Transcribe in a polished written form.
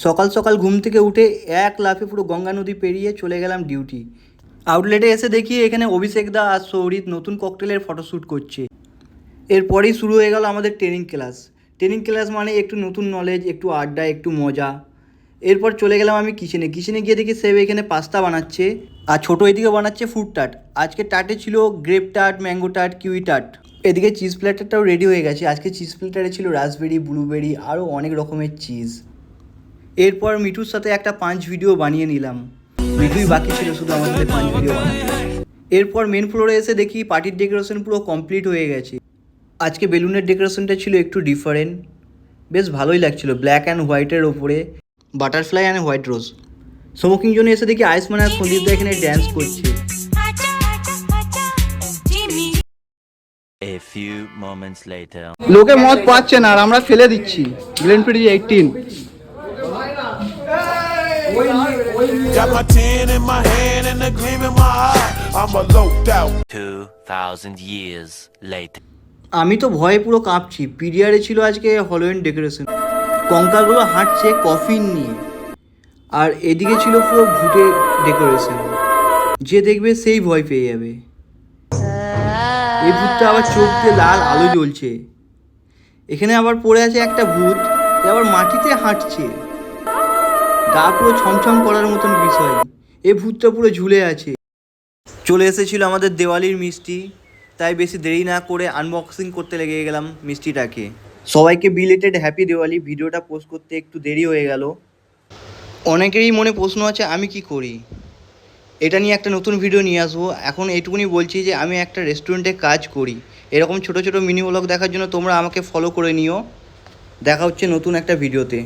সকাল সকাল ঘুম থেকে উঠে এক লাফে পুরো গঙ্গা নদী পেরিয়ে চলে গেলাম ডিউটি। আউটলেটে এসে দেখি এখানে অভিষেক দা আর সৌরিত নতুন ককটেলের ফটোশ্যুট করছে। এরপরেই শুরু হয়ে গেল আমাদের ট্রেনিং ক্লাস। ট্রেনিং ক্লাস মানে একটু নতুন নলেজ, একটু আড্ডা, একটু মজা। এরপর চলে গেলাম আমি কিচেনে গিয়ে দেখি সেব এখানে পাস্তা বানাচ্ছে আর ছোটো এদিকে বানাচ্ছে ফ্রুট টার্ট। আজকে টার্টে ছিল grape tart, mango tart, kiwi tart. এদিকে চিজ প্ল্যাটারটাও রেডি হয়ে গেছে। আজকে চিজ প্ল্যাটারে ছিল রাসবেরি, ব্লুবেরি, আরও অনেক রকমের চিজ। এরপর মিঠুর সাথে একটা পাঁচ ভিডিও বানিয়ে নিলাম। মিঠুই বাকি ছিল শুধু আমার সাথে পাঁচ ভিডিও বানাতে। এরপর মেন ফ্লোরে এসে দেখি পার্টির ডেকোরেশন পুরো কমপ্লিট হয়ে গেছে। আজকে বেলুনের ডেকোরেশনটা ছিল একটু ডিফারেন্ট, বেশ ভালোই লাগছিল। ব্ল্যাক অ্যান্ড হোয়াইটের ওপরে butterfly and white rose. Smoking জোনে এসে দেখি আয়ুষ্মান আর সন্দীপদা এখানে ড্যান্স করছে। A few moments later. লোকে মদ পাচ্ছে না আর আমরা ফেলে দিচ্ছি। Glenn free 18। Got my 10 in my hand and a gleam in my eye. I'm a loped out. 2000 years later. আমি তো ভয়ে পুরো কাঁপছি। পিডিআরে ছিল আজকে হলোইন ডেকোরেশন। কঙ্কালগুলো হাঁটছে কফিন নিয়ে। আর এদিকে ছিল পুরো ভূতের ডেকোরেশন। যে দেখবে সেই ভয় পেয়ে যাবে। এই ভূতটা আবার চোখ দিয়ে লাল আলো জ্বলছে। এখানে আবার পড়ে আছে একটা ভূত, আবার মাটিতে হাঁটছে। গা পুরো ছমছম করার মতন বিষয়। এই ভূতটা পুরো ঝুলে আছে। চলে এসেছিল আমাদের দেওয়ালির মিষ্টি, তাই বেশি দেরি না করে আনবক্সিং করতে লেগে গেলাম মিষ্টিটাকে। সবাইকে বিলেটেড হ্যাপি দেওয়ালি। ভিডিওটা পোস্ট করতে একটু দেরি হয়ে গেল। অনেকেরই মনে প্রশ্ন আছে আমি কি করি। এটা নিয়ে একটা নতুন ভিডিও নিয়ে আসবো। এখন এইটুকুনি বলছি যে আমি একটা রেস্টুরেন্টে কাজ করি। এরকম ছোটো ছোটো মিনি ব্লগ দেখার জন্য তোমরা আমাকে ফলো করে নিও। দেখা হচ্ছে নতুন একটা ভিডিওতে।